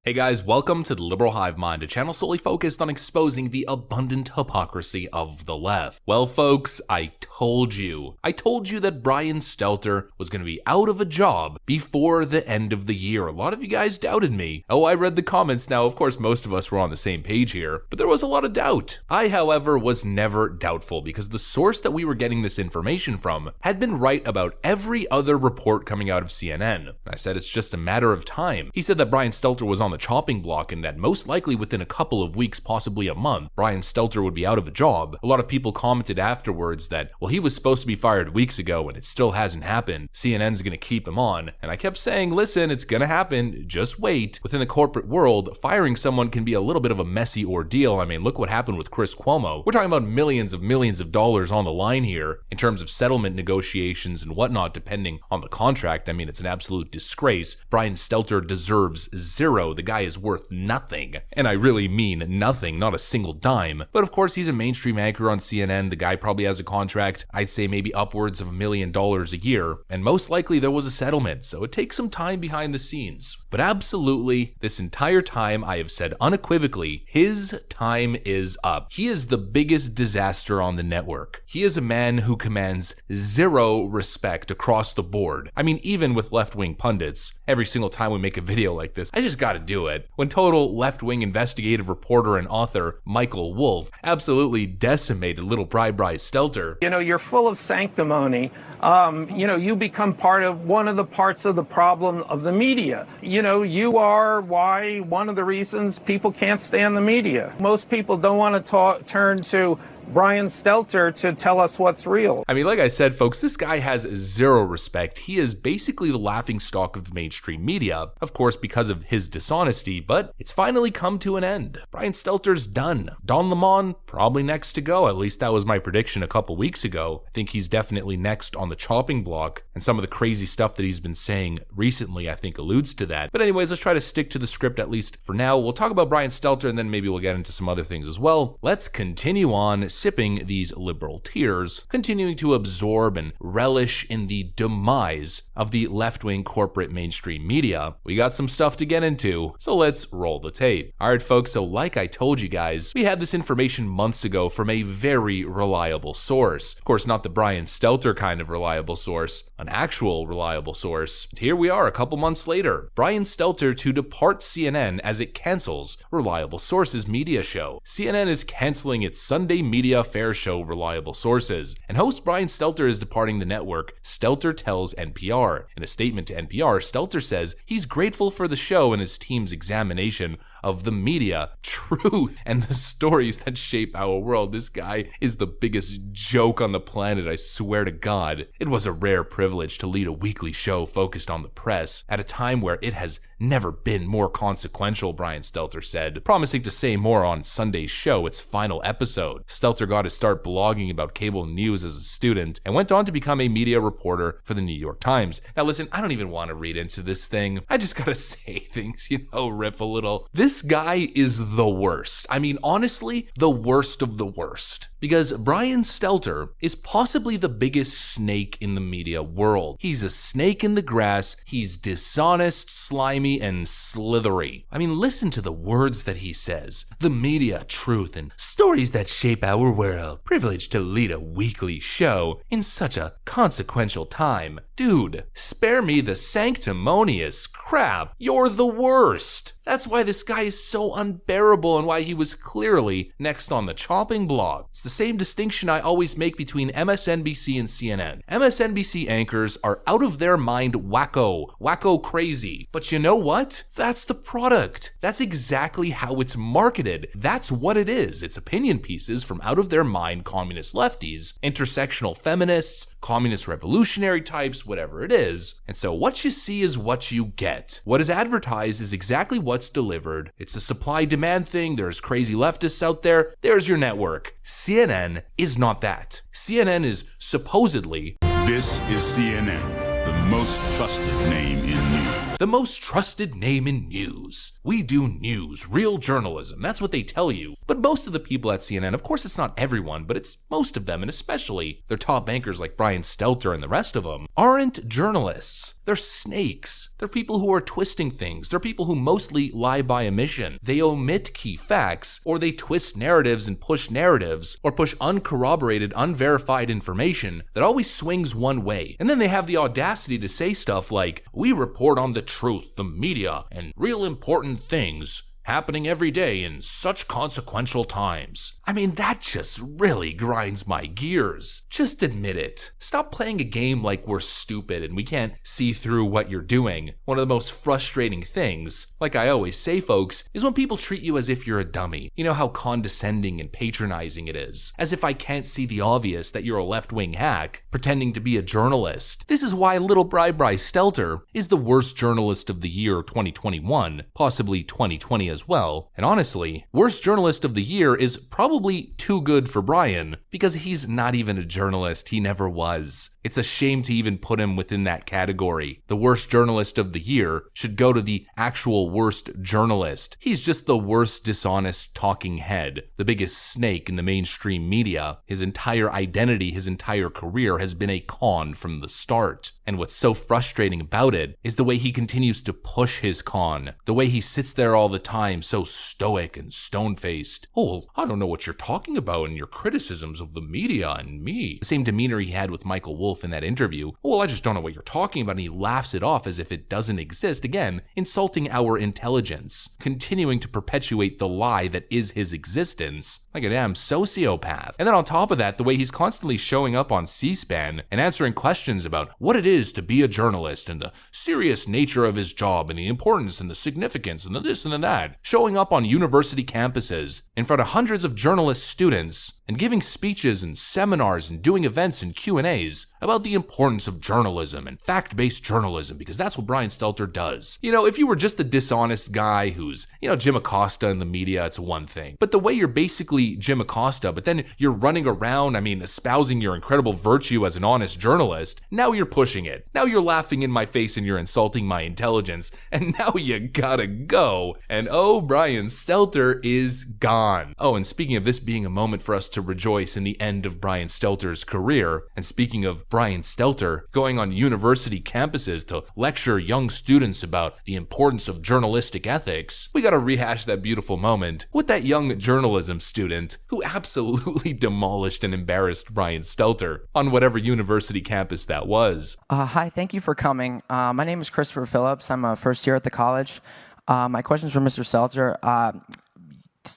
Hey guys, welcome to the Liberal Hive Mind, a channel solely focused on exposing the abundant hypocrisy of the left. Well folks, I told you that Brian Stelter was going to be out of a job before the end of the year. A lot of you guys doubted me. Oh, I read the comments. Now, of course, most of us were on the same page here, but there was a lot of doubt. I, however, was never doubtful because the source that we were getting this information from had been right about every other report coming out of CNN. I said it's just a matter of time. He said that Brian Stelter was on the chopping block and that most likely within a couple of weeks, possibly a month, Brian Stelter would be out of a job. A lot of people commented afterwards that, well, he was supposed to be fired weeks ago and it still hasn't happened. CNN's gonna keep him on. And I kept saying, listen, it's gonna happen, just wait. Within the corporate world, firing someone can be a little bit of a messy ordeal. I mean, look what happened with Chris Cuomo. We're talking about millions of dollars on the line here in terms of settlement negotiations and whatnot, depending on the contract. I mean, it's an absolute disgrace. Brian Stelter deserves zero. The guy is worth nothing. And I really mean nothing, not a single dime. But of course, he's a mainstream anchor on CNN. The guy probably has a contract, I'd say maybe upwards of $1 million a year. And most likely there was a settlement, so it takes some time behind the scenes. But absolutely, this entire time I have said unequivocally, his time is up. He is the biggest disaster on the network. He is a man who commands zero respect across the board. I mean, even with left-wing pundits, every single time we make a video like this, I just gotta do it. When total left-wing investigative reporter and author Michael Wolff absolutely decimated little Bri Stelter. You know, you're full of sanctimony. You become part of one of the parts of the problem of the media. You know, you are one of the reasons people can't stand the media. Most people don't want to turn to Brian Stelter to tell us what's real. I mean, like I said, folks, this guy has zero respect. He is basically the laughingstock of the mainstream media, of course, because of his dishonesty, but it's finally come to an end. Brian Stelter's done. Don Lemon, probably next to go. At least that was my prediction a couple weeks ago. I think he's definitely next on the chopping block, and some of the crazy stuff that he's been saying recently, I think, alludes to that. But anyways, let's try to stick to the script at least for now. We'll talk about Brian Stelter, and then maybe we'll get into some other things as well. Let's continue on sipping these liberal tears, continuing to absorb and relish in the demise of the left-wing corporate mainstream media. We got some stuff to get into, so let's roll the tape. Alright folks, so like I told you guys, we had this information months ago from a very reliable source. Of course, not the Brian Stelter kind of reliable source, an actual reliable source. Here we are a couple months later. Brian Stelter to depart CNN as it cancels reliable sources media show. CNN is canceling its Sunday media fair show Reliable Sources, and host Brian Stelter is departing the network, Stelter tells NPR. In a statement to NPR, Stelter says he's grateful for the show and his team's examination of the media, truth, and the stories that shape our world. This guy is the biggest joke on the planet, I swear to God. It was a rare privilege to lead a weekly show focused on the press at a time where it has never been more consequential, Brian Stelter said, promising to say more on Sunday's show, its final episode. Stelter got his start blogging about cable news as a student and went on to become a media reporter for the New York Times. Now listen, I don't even want to read into this thing. I just gotta say things, riff a little. This guy is the worst. I mean, honestly, the worst of the worst. Because Brian Stelter is possibly the biggest snake in the media world. He's a snake in the grass. He's dishonest, slimy, and slithery. I mean, listen to the words that he says. The media, truth, and stories that shape our world. Privileged to lead a weekly show in such a consequential time. Dude, spare me the sanctimonious crap. You're the worst. That's why this guy is so unbearable and why he was clearly next on the chopping block. It's the same distinction I always make between MSNBC and CNN. MSNBC anchors are out of their mind wacko crazy. But you know what? That's the product. That's exactly how it's marketed. That's what it is. It's opinion pieces from out of their mind communist lefties, intersectional feminists, communist revolutionary types, whatever it is. And so what you see is what you get. What is advertised is exactly what's delivered. It's a supply-demand thing. There's crazy leftists out there. There's your network. CNN is not that. CNN is supposedly... This is CNN, the most trusted name in news. The most trusted name in news. We do news, real journalism. That's what they tell you. But most of the people at CNN, of course it's not everyone, but it's most of them, and especially their top anchors like Brian Stelter and the rest of them, aren't journalists. They're snakes. They're people who are twisting things. They're people who mostly lie by omission. They omit key facts, or they twist narratives and push narratives, or push uncorroborated, unverified information that always swings one way. And then they have the audacity to say stuff like, "We report on the truth, the media, and real important things happening every day in such consequential times." I mean, that just really grinds my gears. Just admit it. Stop playing a game like we're stupid and we can't see through what you're doing. One of the most frustrating things, like I always say, folks, is when people treat you as if you're a dummy. You know how condescending and patronizing it is. As if I can't see the obvious that you're a left-wing hack pretending to be a journalist. This is why little Brian Stelter is the worst journalist of the year 2021, possibly 2020 as well. And honestly, worst journalist of the year is probably too good for Brian, because he's not even a journalist. He never was. It's a shame to even put him within that category. The worst journalist of the year should go to the actual worst journalist. He's just the worst dishonest talking head, the biggest snake in the mainstream media. His entire identity, his entire career has been a con from the start. And what's so frustrating about it is the way he continues to push his con, the way he sits there all the time so stoic and stone-faced. "Oh, I don't know what you're talking about in your criticisms of the media and me." The same demeanor he had with Michael Wolff in that interview. "Oh, well, I just don't know what you're talking about," and he laughs it off as if it doesn't exist, again, insulting our intelligence, continuing to perpetuate the lie that is his existence, like a damn sociopath. And then on top of that, the way he's constantly showing up on C-SPAN and answering questions about what it is to be a journalist and the serious nature of his job and the importance and the significance and the this and the that, showing up on university campuses in front of hundreds of journalist students and giving speeches and seminars and doing events and Q&As about the importance of journalism and fact-based journalism, because that's what Brian Stelter does. You know, if you were just a dishonest guy who's, Jim Acosta in the media, it's one thing. But the way you're basically Jim Acosta, but then you're running around, espousing your incredible virtue as an honest journalist, now you're pushing it. Now you're laughing in my face and you're insulting my intelligence, and now you gotta go. And oh, Brian Stelter is gone. Oh, and speaking of this being a moment for us to rejoice in the end of Brian Stelter's career, and speaking of Brian Stelter going on university campuses to lecture young students about the importance of journalistic ethics, we gotta rehash that beautiful moment with that young journalism student who absolutely demolished and embarrassed Brian Stelter on whatever university campus that was. Hi, thank you for coming. My name is Christopher Phillips. I'm a first year at the college. My question is for Mr. Stelter.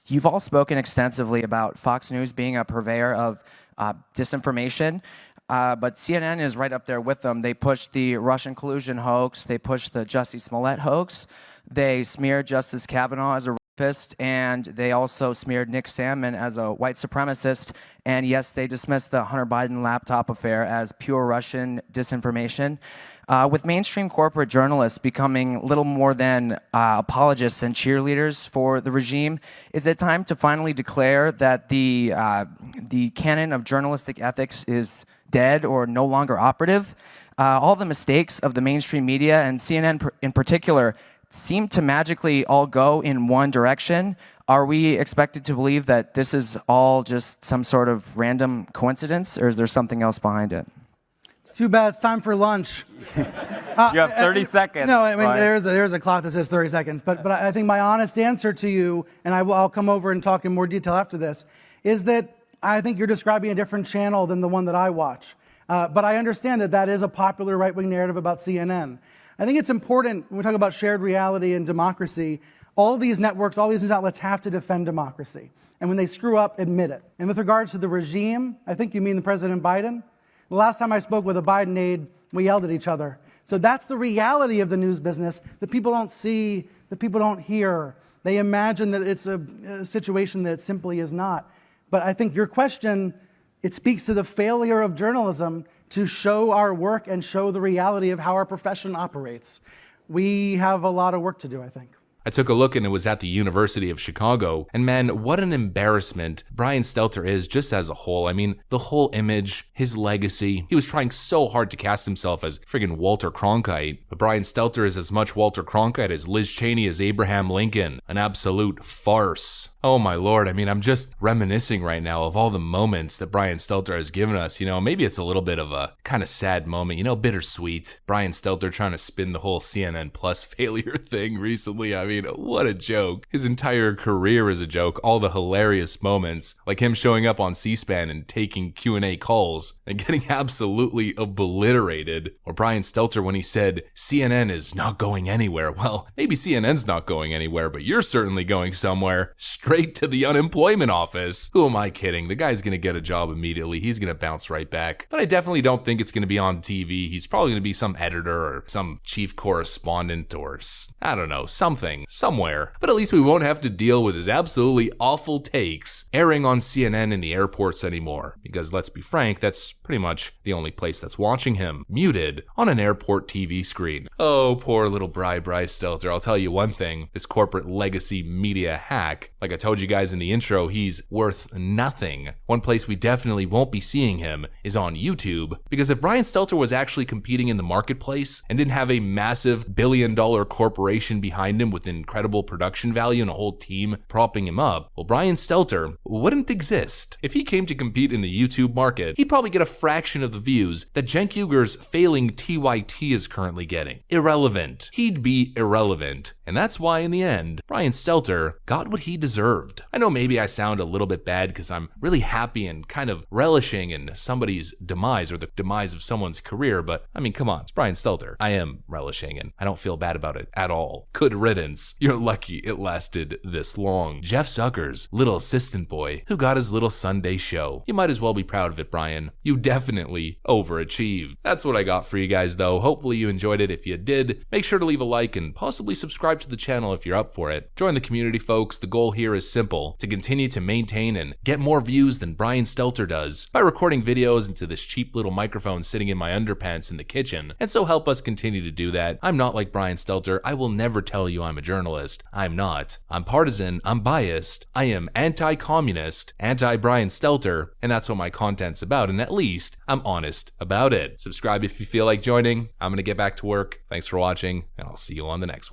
You've all spoken extensively about Fox News being a purveyor of disinformation, but CNN is right up there with them. They pushed the Russian collusion hoax. They pushed the Jussie Smollett hoax. They smeared Justice Kavanaugh as a rapist, and they also smeared Nick Sandmann as a white supremacist. And yes, they dismissed the Hunter Biden laptop affair as pure Russian disinformation. With mainstream corporate journalists becoming little more than apologists and cheerleaders for the regime, is it time to finally declare that the canon of journalistic ethics is dead or no longer operative? All the mistakes of the mainstream media, and CNN in particular, seem to magically all go in one direction. Are we expected to believe that this is all just some sort of random coincidence, or is there something else behind it? It's too bad. It's time for lunch. You have 30 seconds. No, I mean, Brian. there's a clock that says 30 seconds. But I think my honest answer to you, and I'll come over and talk in more detail after this, is that I think you're describing a different channel than the one that I watch. But I understand that that is a popular right-wing narrative about CNN. I think it's important when we talk about shared reality and democracy, all these networks, all these news outlets have to defend democracy. And when they screw up, admit it. And with regards to the regime, I think you mean the President Biden. The last time I spoke with a Biden aide, we yelled at each other. So that's the reality of the news business that people don't see, that people don't hear. They imagine that it's a situation that it simply is not. But I think your question, it speaks to the failure of journalism to show our work and show the reality of how our profession operates. We have a lot of work to do, I think. I took a look and it was at the University of Chicago, and man, what an embarrassment Brian Stelter is just as a whole. I mean, the whole image, his legacy. He was trying so hard to cast himself as friggin' Walter Cronkite, but Brian Stelter is as much Walter Cronkite as Liz Cheney is Abraham Lincoln. An absolute farce. Oh my lord, I mean, I'm just reminiscing right now of all the moments that Brian Stelter has given us. Maybe it's a little bit of a kind of sad moment, bittersweet. Brian Stelter trying to spin the whole CNN Plus failure thing recently. I mean, what a joke. His entire career is a joke. All the hilarious moments, like him showing up on C-SPAN and taking Q&A calls and getting absolutely obliterated. Or Brian Stelter when he said, CNN is not going anywhere. Well, maybe CNN's not going anywhere, but you're certainly going somewhere. Straight to the unemployment office. Who am I kidding? The guy's gonna get a job immediately. He's gonna bounce right back. But I definitely don't think it's gonna be on TV. He's probably gonna be some editor or some chief correspondent or, I don't know, something, somewhere. But at least we won't have to deal with his absolutely awful takes airing on CNN in the airports anymore. Because let's be frank, that's pretty much the only place that's watching him, muted on an airport TV screen. Oh, poor little Bryce Stelter. I'll tell you one thing, this corporate legacy media hack, like I told you guys in the intro, he's worth nothing. One place we definitely won't be seeing him is on YouTube, because if Brian Stelter was actually competing in the marketplace and didn't have a massive billion-dollar corporation behind him with incredible production value and a whole team propping him up, well, Brian Stelter wouldn't exist. If he came to compete in the YouTube market, he'd probably get a fraction of the views that Cenk Uyghur's failing TYT is currently getting. Irrelevant. He'd be irrelevant. And that's why, in the end, Brian Stelter got what he deserved. I know maybe I sound a little bit bad because I'm really happy and kind of relishing in somebody's demise or the demise of someone's career, but I mean, come on, it's Brian Stelter. I am relishing and I don't feel bad about it at all. Good riddance. You're lucky it lasted this long. Jeff Zucker's little assistant boy who got his little Sunday show. You might as well be proud of it, Brian. You definitely overachieved. That's what I got for you guys though. Hopefully you enjoyed it. If you did, make sure to leave a like and possibly subscribe to the channel if you're up for it. Join the community, folks. The goal here is simple: to continue to maintain and get more views than Brian Stelter does by recording videos into this cheap little microphone sitting in my underpants in the kitchen, and so help us continue to do that. I'm not like Brian Stelter. I will never tell you I'm a journalist. I'm not. I'm partisan. I'm biased. I am anti-communist, anti-Brian Stelter, and that's what my content's about, and at least I'm honest about it. Subscribe if you feel like joining. I'm gonna get back to work. Thanks for watching, and I'll see you on the next one.